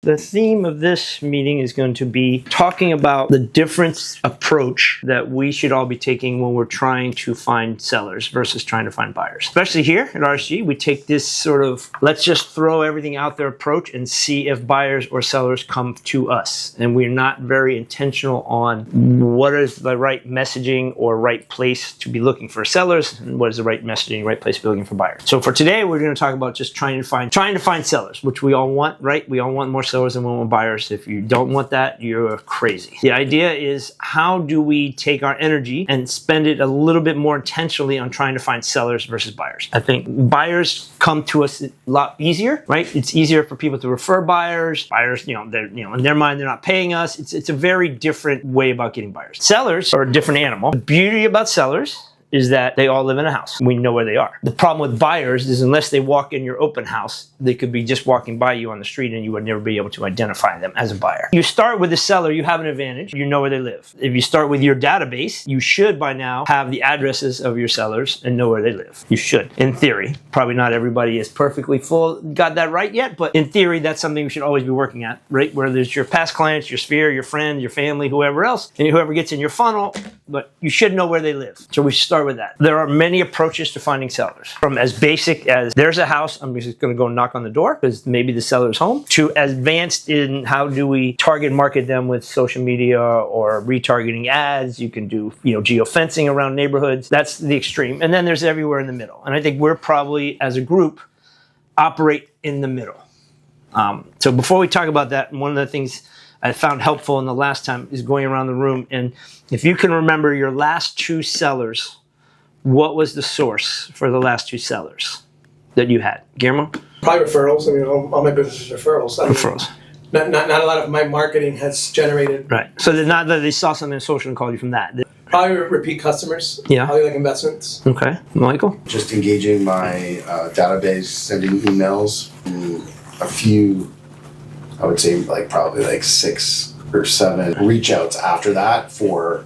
The theme of this meeting is going to be talking about the different approach that we should all be taking when we're trying to find sellers versus trying to find buyers. Especially here at RSG, we take this sort of let's just throw everything out there approach and see if buyers or sellers come to us. And we're not very intentional on what is the right messaging or right place to be looking for sellers and what is the right messaging, right place to be looking for buyers. So for today, we're going to talk about just trying to find sellers, which we all want, right? We all want more sellers and we want buyers. If you don't want that, you're crazy. The idea is how do we take our energy and spend it a little bit more intentionally on trying to find sellers versus buyers. I think buyers come to us a lot easier, right? It's easier for people to refer buyers. Buyers, in their mind, they're not paying us. It's a very different way about getting buyers. Sellers are a different animal. The beauty about sellers is that they all live in a house. We know where they are. The problem with buyers is unless they walk in your open house, they could be just walking by you on the street and you would never be able to identify them as a buyer. You start with the seller, you have an advantage. You know where they live. If you start with your database, you should by now have the addresses of your sellers and know where they live. You should, in theory. Probably not everybody is perfectly got that right yet, but in theory, that's something we should always be working at, right? Where there's your past clients, your sphere, your friend, your family, whoever else, and whoever gets in your funnel, but you should know where they live. So we should start with that. There are many approaches to finding sellers, from as basic as there's a house, I'm just going to go knock on the door because maybe the seller's home, to as advanced in how do we target market them with social media or retargeting ads. You can do, geofencing around neighborhoods. That's the extreme. And then there's everywhere in the middle. And I think we're probably, as a group, operate in the middle. So before we talk about that, one of the things I found helpful in the last time is going around the room. And if you can remember your last two sellers, what was the source for the last two sellers that you had? Guillermo? Probably referrals. All my business is referrals. Referrals. Not a lot of my marketing has generated. Right. So they're not that they saw something on social and called you from that. Probably repeat customers. Yeah. Probably like investments. Okay. Michael? Just engaging my database, sending emails, a few, I would say probably 6 or 7 reach outs after that for,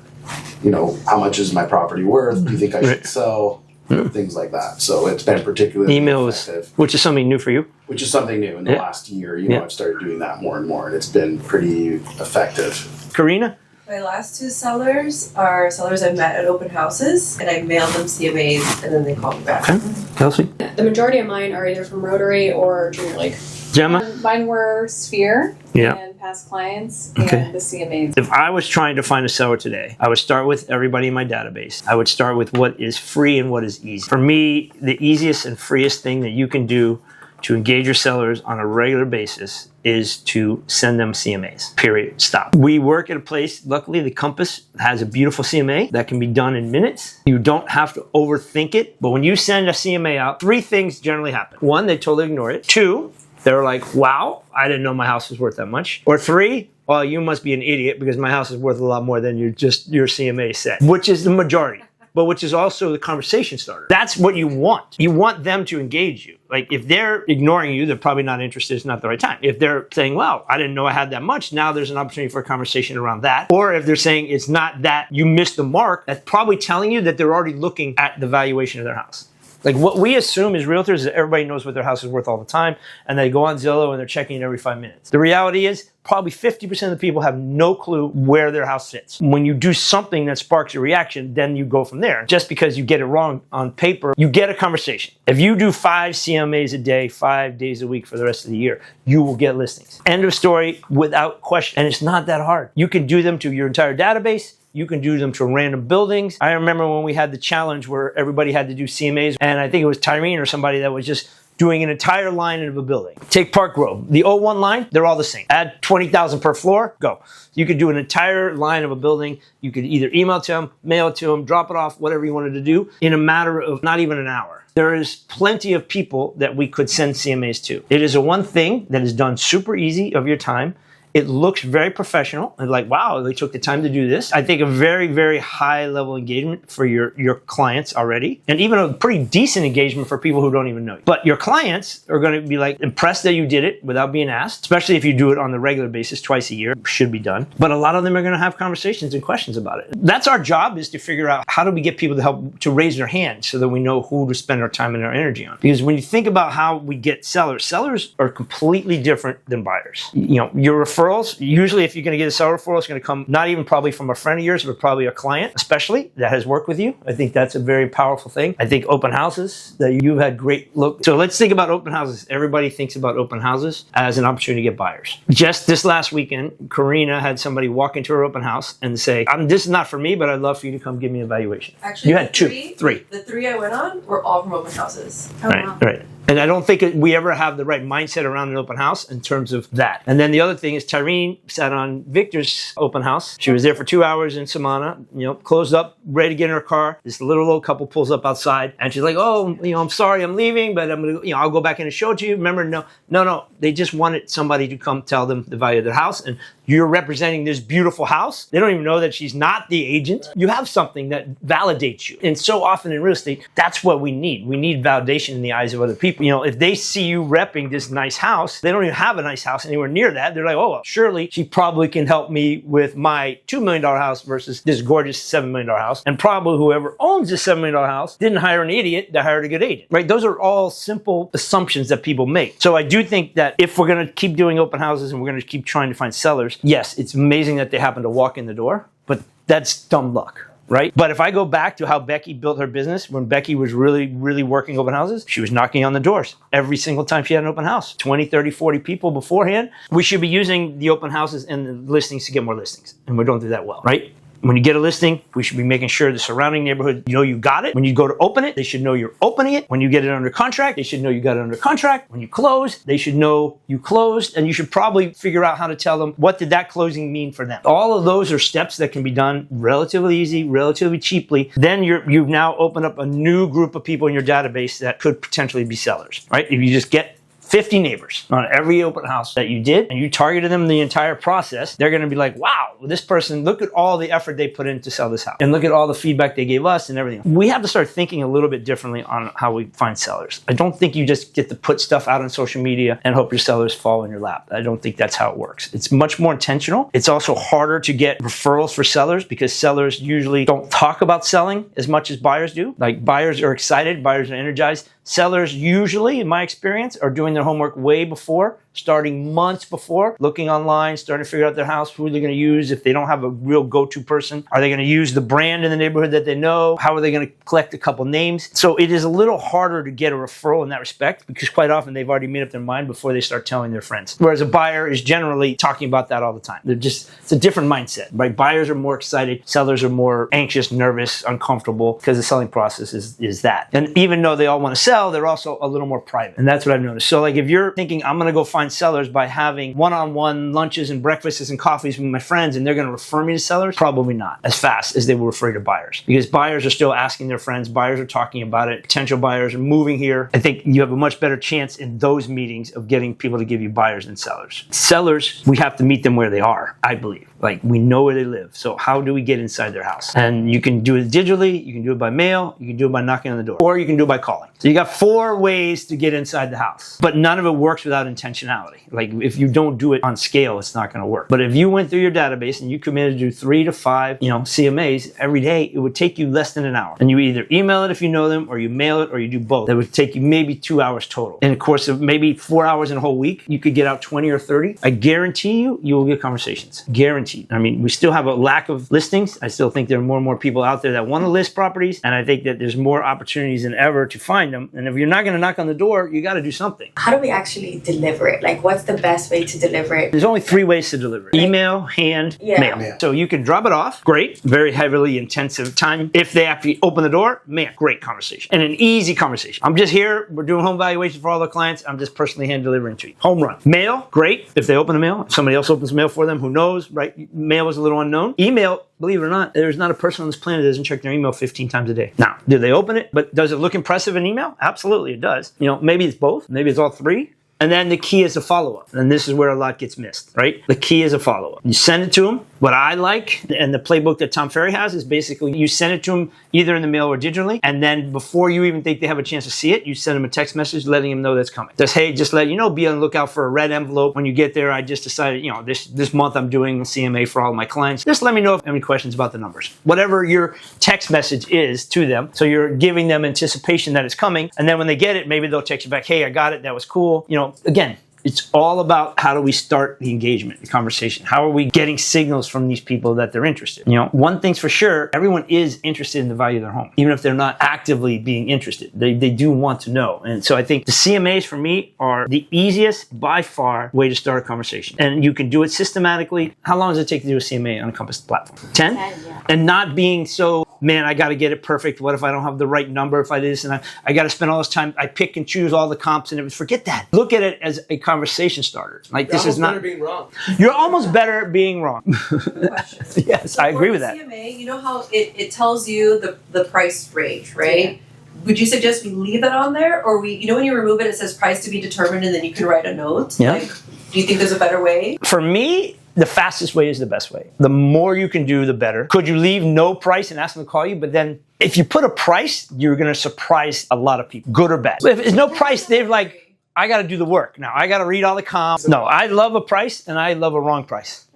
how much is my property worth? Do you think I should sell? Things like that. So it's been particularly effective. Which is something new for you? Which is something new in the last year. I've started doing that more and more, and it's been pretty effective. Karina? My last two sellers are sellers I met at open houses, and I mailed them CMAs, and then they called me back. Okay. Kelsey? The majority of mine are either from Rotary or Junior League. Gemma? Mine were Sphere and past clients and the CMAs. If I was trying to find a seller today, I would start with everybody in my database. I would start with what is free and what is easy. For me, the easiest and freest thing that you can do to engage your sellers on a regular basis is to send them CMAs. Period. Stop. We work at a place, luckily the Compass has a beautiful CMA that can be done in minutes. You don't have to overthink it, but when you send a CMA out, 3 things generally happen. 1, they totally ignore it. 2, they're like, wow, I didn't know my house was worth that much. Or 3, well, you must be an idiot because my house is worth a lot more than your CMA said, which is the majority, but which is also the conversation starter. That's what you want. You want them to engage you. Like if they're ignoring you, they're probably not interested. It's not the right time. If they're saying, wow, I didn't know I had that much, now there's an opportunity for a conversation around that. Or if they're saying it's not that you missed the mark, that's probably telling you that they're already looking at the valuation of their house. Like what we assume as realtors is that everybody knows what their house is worth all the time, and they go on Zillow and they're checking it every 5 minutes. The reality is probably 50% of the people have no clue where their house sits. When you do something that sparks a reaction, then you go from there. Just because you get it wrong on paper, you get a conversation. If you do 5 CMAs a day, 5 days a week for the rest of the year, you will get listings. End of story without question. And it's not that hard. You can do them to your entire database. You can do them to random buildings. I remember when we had the challenge where everybody had to do CMAs, and I think it was Tyrene or somebody that was just doing an entire line of a building. Take Park Grove. The 01 line, they're all the same. Add 20,000 per floor, go. You could do an entire line of a building. You could either email it to them, mail it to them, drop it off, whatever you wanted to do in a matter of not even an hour. There is plenty of people that we could send CMAs to. It is a one thing that is done super easy of your time, It looks very professional and like, wow, they took the time to do this. I think a very, very high level engagement for your clients already, and even a pretty decent engagement for people who don't even know you. But your clients are going to be like impressed that you did it without being asked, especially if you do it on the regular basis twice a year. Should be done. But a lot of them are going to have conversations and questions about it. That's our job, is to figure out how do we get people to help to raise their hand so that we know who to spend our time and our energy on. Because when you think about how we get sellers are completely different than buyers. You know, your referrals, usually if you're going to get a seller referral, it's going to come not even probably from a friend of yours, but probably a client, especially that has worked with you. I think that's a very powerful thing. I think open houses, that you've had great look. So let's think about open houses. Everybody thinks about open houses as an opportunity to get buyers. Just this last weekend, Karina had somebody walk into her open house and say, this is not for me, but I'd love for you to come give me a valuation. Actually, you had three. The 3 I went on were all from open houses. Oh, wow. Right. And I don't think we ever have the right mindset around an open house in terms of that. And then the other thing is Tyrene sat on Victor's open house. She was there for 2 hours in Samana, closed up, ready to get in her car. This little old couple pulls up outside and she's like, oh, I'm sorry I'm leaving, but I'm going to, I'll go back in and show it to you. Remember, no. They just wanted somebody to come tell them the value of their house. And you're representing this beautiful house. They don't even know that she's not the agent. You have something that validates you. And so often in real estate, that's what we need. We need validation in the eyes of other people. If they see you repping this nice house, they don't even have a nice house anywhere near that. They're like, oh, well, surely she probably can help me with my $2 million house versus this gorgeous $7 million house. And probably whoever owns this $7 million house didn't hire an idiot, they hired a good agent, right? Those are all simple assumptions that people make. So I do think that if we're going to keep doing open houses and we're going to keep trying to find sellers, yes, it's amazing that they happen to walk in the door, but that's dumb luck. Right? But if I go back to how Becky built her business, when Becky was really, really working open houses, she was knocking on the doors every single time she had an open house. 20, 30, 40 people beforehand. We should be using the open houses and the listings to get more listings. And we don't do that well, right? When you get a listing, we should be making sure the surrounding neighborhood, you got it. When you go to open it, they should know you're opening it. When you get it under contract, they should know you got it under contract. When you close, they should know you closed. And you should probably figure out how to tell them, what did that closing mean for them? All of those are steps that can be done relatively easy, relatively cheaply. Then you've now opened up a new group of people in your database that could potentially be sellers, right? If you just get 50 neighbors on every open house that you did, and you targeted them the entire process, they're going to be like, wow, this person, look at all the effort they put in to sell this house. And look at all the feedback they gave us and everything. We have to start thinking a little bit differently on how we find sellers. I don't think you just get to put stuff out on social media and hope your sellers fall in your lap. I don't think that's how it works. It's much more intentional. It's also harder to get referrals for sellers because sellers usually don't talk about selling as much as buyers do. Like, buyers are excited, buyers are energized. Sellers usually, in my experience, are doing their homework way before, starting months before, looking online, starting to figure out their house, who they're going to use. If they don't have a real go-to person, are they going to use the brand in the neighborhood that they know? How are they going to collect a couple names? So it is a little harder to get a referral in that respect because quite often they've already made up their mind before they start telling their friends. Whereas a buyer is generally talking about that all the time. It's a different mindset, right? Buyers are more excited. Sellers are more anxious, nervous, uncomfortable because the selling process is that. And even though they all want to sell, they're also a little more private. And that's what I've noticed. So like if you're thinking, I'm going to go find sellers by having one-on-one lunches and breakfasts and coffees with my friends and they're going to refer me to sellers, probably not as fast as they will refer to buyers. Because buyers are still asking their friends, buyers are talking about it, potential buyers are moving here. I think you have a much better chance in those meetings of getting people to give you buyers than sellers. Sellers, we have to meet them where they are, I believe. Like, we know where they live. So how do we get inside their house? And you can do it digitally, you can do it by mail, you can do it by knocking on the door, or you can do it by calling. So you got 4 ways to get inside the house, but none of it works without intentionality. Like, if you don't do it on scale, it's not going to work. But if you went through your database and you committed to do 3 to 5, CMAs every day, it would take you less than an hour. And you either email it if you know them, or you mail it, or you do both. That would take you maybe 2 hours total. In the course of maybe 4 hours in a whole week, you could get out 20 or 30. I guarantee you will get conversations. Guaranteed. I mean, we still have a lack of listings. I still think there are more and more people out there that want to list properties. And I think that there's more opportunities than ever to find them. And if you're not going to knock on the door, you got to do something. How do we actually deliver it? Like, what's the best way to deliver it? There's only 3 ways to deliver it. Email, hand, mail. Yeah. So you can drop it off. Great. Very heavily intensive time. If they actually open the door, man, great conversation. And an easy conversation. I'm just here. We're doing home valuations for all the clients. I'm just personally hand delivering to you. Home run. Mail, great. If they open the mail, if somebody else opens the mail for them, who knows, right? Mail is a little unknown. Email, believe it or not, there's not a person on this planet that doesn't check their email 15 times a day. Now, do they open it? But does it look impressive in email? Absolutely, it does. Maybe it's both. Maybe it's all 3. And then the key is a follow-up. And this is where a lot gets missed, right? The key is a follow-up. You send it to them. What I like, and the playbook that Tom Ferry has, is basically you send it to them either in the mail or digitally. And then before you even think they have a chance to see it, you send them a text message letting them know that's coming. Just, hey, just let you know, be on the lookout for a red envelope. When you get there, I just decided, this month I'm doing CMA for all of my clients. Just let me know if you have any questions about the numbers. Whatever your text message is to them. So you're giving them anticipation that it's coming. And then when they get it, maybe they'll text you back, hey, I got it. That was cool. Again, it's all about how do we start the engagement, the conversation? How are we getting signals from these people that they're interested? One thing's for sure, everyone is interested in the value of their home, even if they're not actively being interested. They do want to know. And so I think the CMAs for me are the easiest by far way to start a conversation. And you can do it systematically. How long does it take to do a CMA on a Compass platform? 10? 10, yeah. And not being so, man, I got to get it perfect. What if I don't have the right number? If I do this and I got to spend all this time, I pick and choose all the comps and everything. Forget that. Look at it as a conversation starter. Like You're this is not being wrong. You're almost better being wrong. Question. Yes, So I agree for with the that. CMA, you know how it tells you the price range, right? Would you suggest we leave that on there, or when you remove it, it says price to be determined, and then you can write a note? Yeah. Like, do you think there's a better way? For me, the fastest way is the best way. The more you can do, the better. Could you leave no price and ask them to call you? But then if you put a price, you're going to surprise a lot no good or bad. If there's no price, they're like, I got to do the work. Now, I got to read all the comps. No, I love a price and I love a wrong price.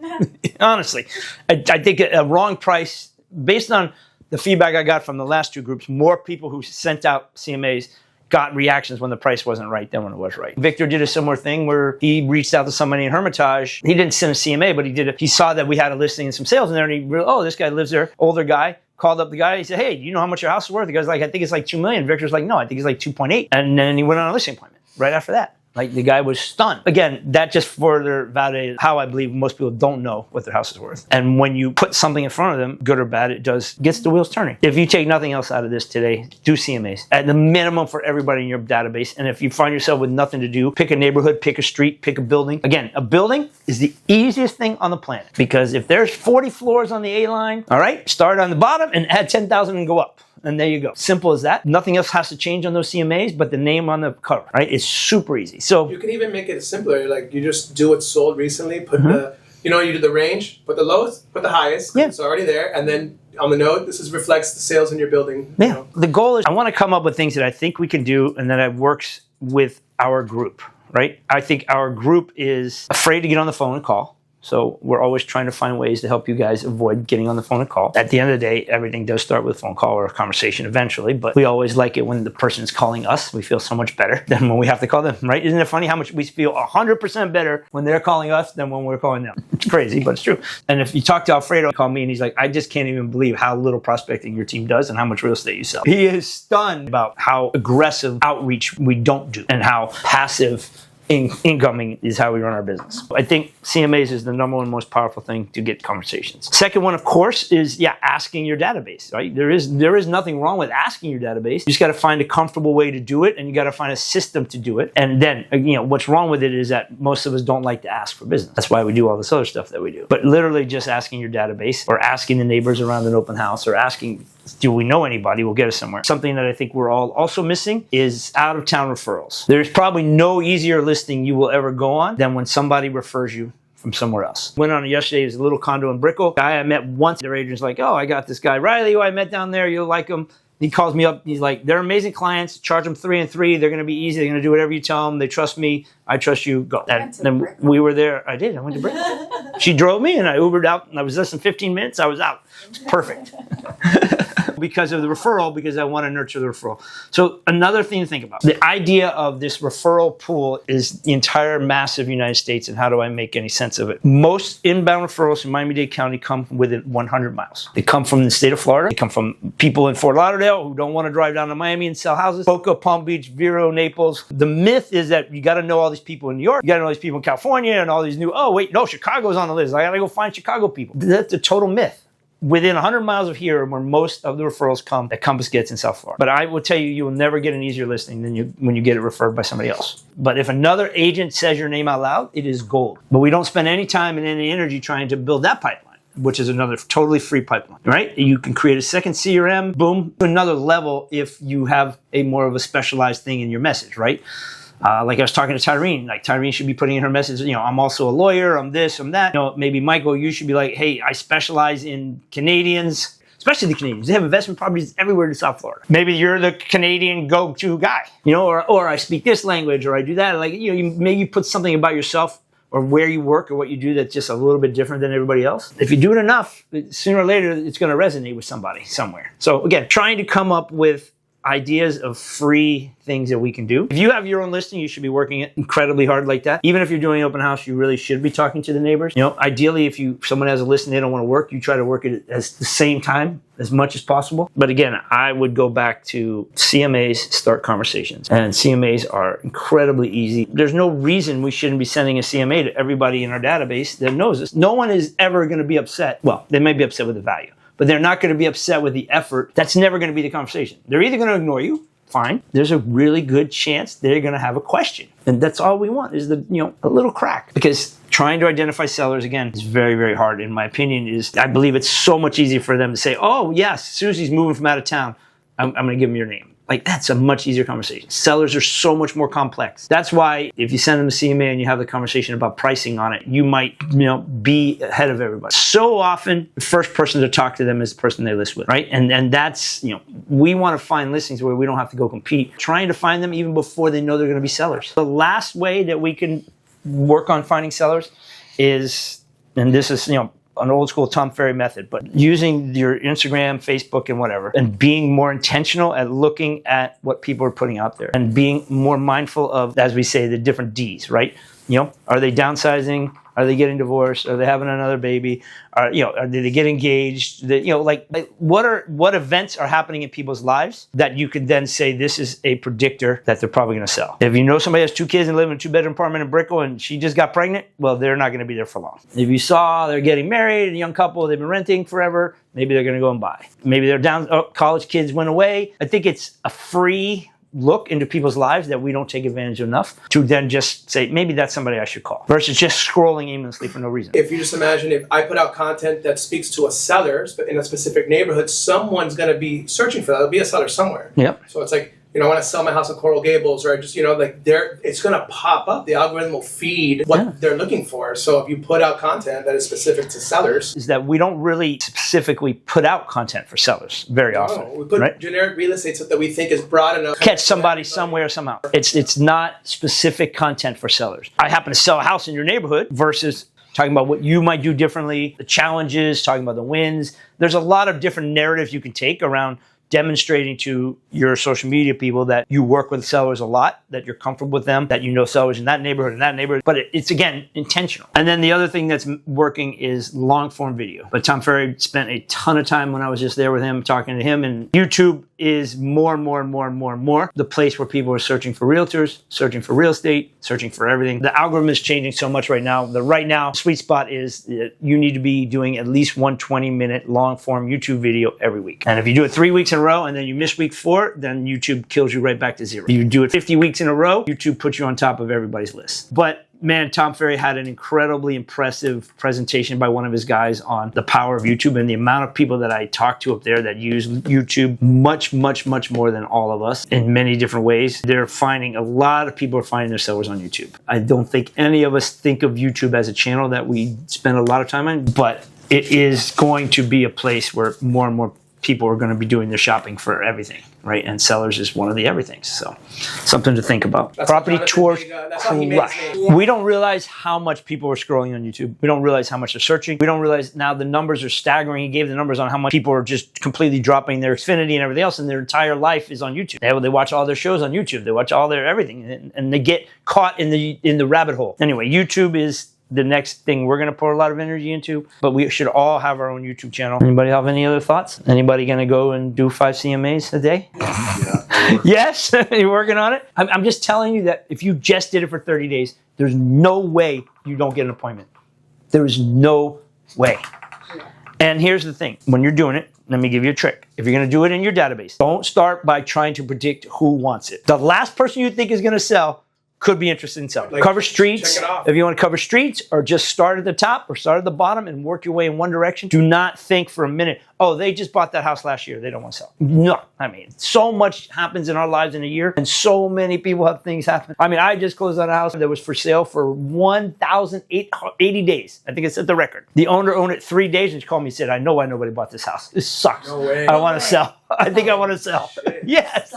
Honestly, I think a wrong price, based on the feedback I got from the last two groups, more people who sent out CMAs got reactions when the price wasn't right than when it was right. Victor did a similar thing where he reached out to somebody in Hermitage. He didn't send a CMA, but he saw that we had a listing and some sales in there, and he realized, this guy lives there, older guy. Called up the guy. He said, hey, do you know how much your house is worth? The guy's like, I think it's like $2 million. Victor's like, no, I think it's like 2.8. And then he went on a listing appointment right after that. Like the guy was stunned. Again, that just further validated how I believe most people don't know what their house is worth. And when you put something in front of them, good or bad, it gets the wheels turning. If you take nothing else out of this today, do CMAs at the minimum for everybody in your database. And if you find yourself with nothing to do, pick a neighborhood, pick a street, pick a building. Again, a building is the easiest thing on the planet, because if there's 40 floors on the A line, all right, start on the bottom and add 10,000 and go up. And there you go. Simple as that. Nothing else has to change on those CMAs but the name on the cover, right? It's super easy. So You can even make it simpler. Like you just do what's sold recently, put you do the range, put the lowest, put the highest, 'cause it's already there, and then on the note, reflects the sales in your building. Yeah. The goal is I want to come up with things that I think we can do and that works with our group, right? I think our group is afraid to get on the phone and call. So we're always trying to find ways to help you guys avoid getting on the phone and call. At the end of the day, everything does start with a phone call or a conversation eventually, but we always like it when the person's calling us. We feel so much better than when we have to call them, right? Isn't it funny how much we feel 100% better when they're calling us than when we're calling them? It's crazy, but it's true. And if you talk to Alfredo, call me and he's like, I just can't even believe how little prospecting your team does and how much real estate you sell. He is stunned about how aggressive outreach we don't do and how passive incoming is how we run our business. I think CMAs is the number one most powerful thing to get conversations. Second one, of course, is asking your database, right? There is nothing wrong with asking your database. You just got to find a comfortable way to do it, and you got to find a system to do it. And then, what's wrong with it is that most of us don't like to ask for business. That's why we do all this other stuff that we do. But literally just asking your database or asking the neighbors around an open house or asking, do we know anybody, will get us somewhere. Something that I think we're all also missing is out-of-town referrals. There's probably no easier listing you will ever go on than when somebody refers you from somewhere else. Went on yesterday, it was a little condo in Brickell. Guy I met once, their agent's like, oh, I got this guy, Riley, who I met down there, you'll like him. He calls me up, he's like, they're amazing clients, charge them 3 and 3, they're gonna be easy, they're gonna do whatever you tell them, they trust me, I trust you, go. And then we were there, I went to Brickell. She drove me and I Ubered out, and I was less than 15 minutes, I was out. It's perfect. Because of the referral, because I want to nurture the referral. So another thing to think about. The idea of this referral pool is the entire massive United States, and how do I make any sense of it? Most inbound referrals from Miami-Dade County come within 100 miles. They come from the state of Florida. They come from people in Fort Lauderdale who don't want to drive down to Miami and sell houses. Boca, Palm Beach, Vero, Naples. The myth is that you got to know all these people in New York. You got to know all these people in California and all these new, oh wait, no, Chicago's on the list. I got to go find Chicago people. That's a total myth. Within 100 miles of here, where most of the referrals come, that Compass gets in South Florida. But I will tell you, you will never get an easier listing than when you get it referred by somebody else. But if another agent says your name out loud, it is gold. But we don't spend any time and any energy trying to build that pipeline, which is another totally free pipeline, right? You can create a second CRM, boom, to another level if you have a more of a specialized thing in your message, right? Like I was talking to Tyrene, like Tyrene should be putting in her message, I'm also a lawyer, I'm this, I'm that. Maybe Michael, you should be like, hey, I specialize in Canadians, especially the Canadians. They have investment properties everywhere in South Florida. Maybe you're the Canadian go-to guy, or I speak this language, or I do that. Like, you maybe put something about yourself or where you work or what you do that's just a little bit different than everybody else. If you do it enough, sooner or later, it's going to resonate with somebody somewhere. So again, trying to come up with ideas of free things that we can do. If you have your own listing, you should be working it incredibly hard like that. Even if you're doing open house, you really should be talking to the neighbors. Ideally, if someone has a listing they don't want to work, you try to work it at the same time as much as possible. But again, I would go back to CMAs, start conversations. And CMAs are incredibly easy. There's no reason we shouldn't be sending a CMA to everybody in our database that knows this. No one is ever going to be upset. Well, they may be upset with the value, but they're not going to be upset with the effort. That's never going to be the conversation. They're either going to ignore you, fine. There's a really good chance they're going to have a question. And that's all we want is a little crack. Because trying to identify sellers, again, is very, very hard. In my opinion, I believe it's so much easier for them to say, oh, yes, Susie's moving from out of town. I'm going to give them your name. Like, that's a much easier conversation. Sellers are so much more complex. That's why if you send them a CMA and you have the conversation about pricing on it, you might, be ahead of everybody. So often, the first person to talk to them is the person they list with, right? And that's, we want to find listings where we don't have to go compete. Trying to find them even before they know they're going to be sellers. The last way that we can work on finding sellers is, and this is, an old school Tom Ferry method, but using your Instagram, Facebook, and whatever, and being more intentional at looking at what people are putting out there and being more mindful of, as we say, the different Ds, right? Are they downsizing? Are they getting divorced? Are they having another baby? Did they get engaged? What events are happening in people's lives that you could then say this is a predictor that they're probably going to sell? If you know somebody has 2 kids and live in a 2-bedroom apartment in Brickell and she just got pregnant, well, they're not going to be there for long. If you saw they're getting married, a young couple, they've been renting forever, maybe they're going to go and buy. Maybe they're down, college kids went away. I think it's a free look into people's lives that we don't take advantage of enough to then just say, maybe that's somebody I should call, versus just scrolling aimlessly for no reason. If you just imagine if I put out content that speaks to a seller in a specific neighborhood, someone's going to be searching for that. There'll be a seller somewhere. Yep. So it's like, I want to sell my house in Coral Gables, or I just, it's going to pop up. The algorithm will feed what they're looking for. So if you put out content that is specific to sellers. Is that we don't really specifically put out content for sellers very often. We put generic real estate stuff that we think is broad enough. Catch somebody somewhere, somehow. It's not specific content for sellers. I happen to sell a house in your neighborhood versus talking about what you might do differently, the challenges, talking about the wins. There's a lot of different narratives you can take around demonstrating to your social media people that you work with sellers a lot, that you're comfortable with them, that you know sellers in that neighborhood, but it's again, intentional. And then the other thing that's working is long form video. But Tom Ferry spent a ton of time when I was just there with him, talking to him, and YouTube is more and more the place where people are searching for realtors, searching for real estate, searching for everything. The algorithm is changing so much right now. The right now sweet spot is that you need to be doing at least one 20-minute long form YouTube video every week. And if you do it 3 weeks in a row and then you miss week 4, then YouTube kills you right back to 0. You do it 50 weeks in a row, YouTube puts you on top of everybody's list. But man, Tom Ferry had an incredibly impressive presentation by one of his guys on the power of YouTube and the amount of people that I talked to up there that use YouTube much more than all of us in many different ways. A lot of people are finding their sellers on YouTube. I don't think any of us think of YouTube as a channel that we spend a lot of time on, but it is going to be a place where more and more people are going to be doing their shopping for everything, right? And sellers is one of the everythings. So something to think about. That's Property tours. We don't realize how much people are scrolling on YouTube. We don't realize how much they're searching. We don't realize now the numbers are staggering. He gave the numbers on how much people are just completely dropping their Xfinity and everything else, and their entire life is on YouTube. They watch all their shows on YouTube. They watch all their everything, and they get caught in the rabbit hole. Anyway, YouTube is the next thing we're going to pour a lot of energy into, but we should all have our own YouTube channel. Anybody have any other thoughts? Anybody going to go and do 5 CMAs a day? Yeah. Yes? You're working on it? I'm just telling you that if you just did it for 30 days, there's no way you don't get an appointment. There is no way. And here's the thing. When you're doing it, let me give you a trick. If you're going to do it in your database, don't start by trying to predict who wants it. The last person you think is going to sell, could be interested in selling. Like, Cover streets. check it off. If you want to cover streets or just start at the top or start at the bottom and work your way in one direction, do not think for a minute, oh, they just bought that house last year, they don't want to sell. No, I mean, so much happens in our lives in a year and so many people have things happen. I mean, I just closed on a house that was for sale for 1,080 days. I think it set the record. The owner owned it 3 days and she called me and said, I know why nobody bought this house. This sucks. No way. I don't want to sell. I think I want to sell. Yes.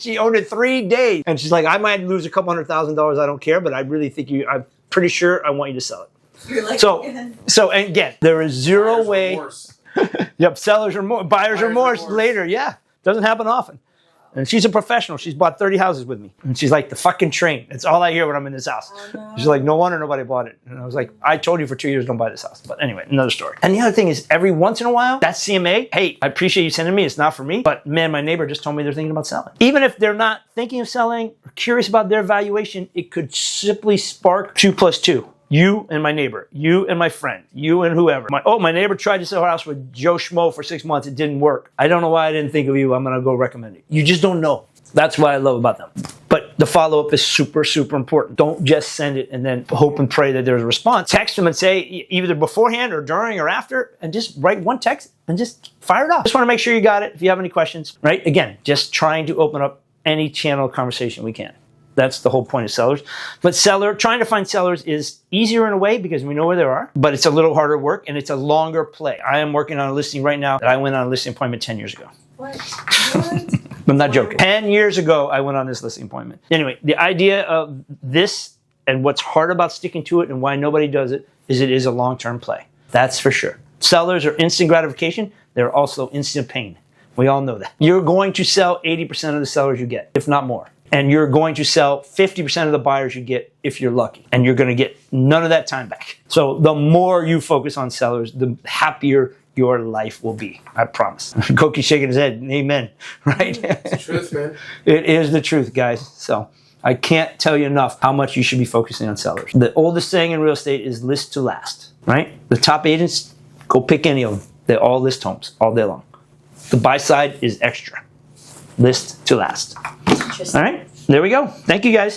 She owned it 3 days. And she's like, I might lose a couple $100,000. I don't care, but I really think I'm pretty sure I want you to sell it. You're like, So and again, there is zero Buyer's way. remorse. Yep, sellers are more, buyer's remorse later. Yeah, doesn't happen often. And she's a professional. She's bought 30 houses with me. And she's like, the fucking train. That's all I hear when I'm in this house. Oh, no. She's like, no wonder nobody bought it. And I was like, I told you for 2 years, don't buy this house. But anyway, another story. And the other thing is every once in a while, that CMA, hey, I appreciate you sending me. It's not for me. But man, my neighbor just told me they're thinking about selling. Even if they're not thinking of selling or curious about their valuation, it could simply spark 2 + 2. You and my neighbor, you and my friend, you and whoever. My neighbor tried to sell her house with Joe Schmo for 6 months. It didn't work. I don't know why I didn't think of you. I'm going to go recommend it. You just don't know. That's what I love about them. But the follow-up is super, super important. Don't just send it and then hope and pray that there's a response. Text them and say either beforehand or during or after, and just write one text and just fire it off. Just want to make sure you got it. If you have any questions, right? Again, just trying to open up any channel of conversation we can. That's the whole point of sellers. But trying to find sellers is easier in a way because we know where they are, but it's a little harder work and it's a longer play. I am working on a listing right now that I went on a listing appointment 10 years ago. What? I'm not joking. 10 years ago, I went on this listing appointment. Anyway, the idea of this and what's hard about sticking to it and why nobody does it is a long-term play. That's for sure. Sellers are instant gratification. They're also instant pain. We all know that. You're going to sell 80% of the sellers you get, if not more. And you're going to sell 50% of the buyers you get if you're lucky. And you're going to get none of that time back. So the more you focus on sellers, the happier your life will be. I promise. Koki's shaking his head. Amen. Right? It's the truth, man. It is the truth, guys. So I can't tell you enough how much you should be focusing on sellers. The oldest saying in real estate is list to last, right? The top agents, go pick any of them. They all list homes all day long. The buy side is extra. List to last. All right, there we go. Thank you, guys.